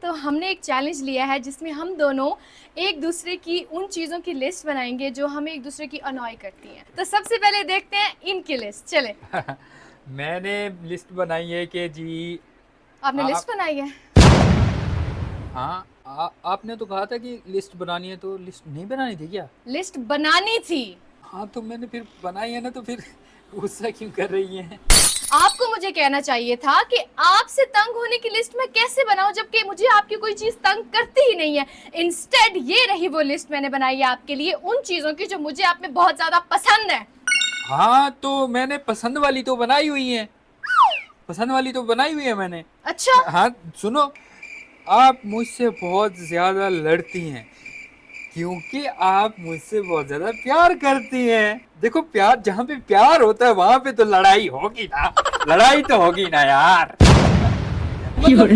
तो हमने एक चैलेंज लिया है जिसमें हम दोनों एक दूसरे की उन चीज़ों की लिस्ट बनाएंगे जो हमें एक दूसरे की अनॉय करती हैं। तो सबसे पहले देखते हैं इनकी लिस्ट। चले, मैंने लिस्ट बनाई है कि जी आपने आ, लिस्ट बनाई है? हाँ आपने तो कहा था कि लिस्ट बनानी है, तो लिस्ट नहीं बनानी थी क्या? लिस्ट बनानी थी। हाँ तो मैंने फिर बनाई है ना, तो फिर गुस्सा क्यों कर रही है? आपको मुझे कहना चाहिए था कि आपसे तंग होने की लिस्ट मैं कैसे बनाऊं, जबकि मुझे आपकी कोई चीज तंग करती ही नहीं है। इंस्टेड ये रही वो लिस्ट मैंने बनाई है आपके लिए उन चीजों की जो मुझे आप में बहुत ज्यादा पसंद है। हाँ तो मैंने पसंद वाली तो बनाई हुई है, पसंद वाली तो बनाई हुई है मैंने। अच्छा, हाँ सुनो, आप मुझसे बहुत ज्यादा लड़ती हैं क्योंकि आप मुझसे बहुत ज्यादा प्यार करती हैं। देखो, प्यार जहाँ पे प्यार होता है वहां पे तो लड़ाई होगी ना, लड़ाई तो होगी ना यार। मतलब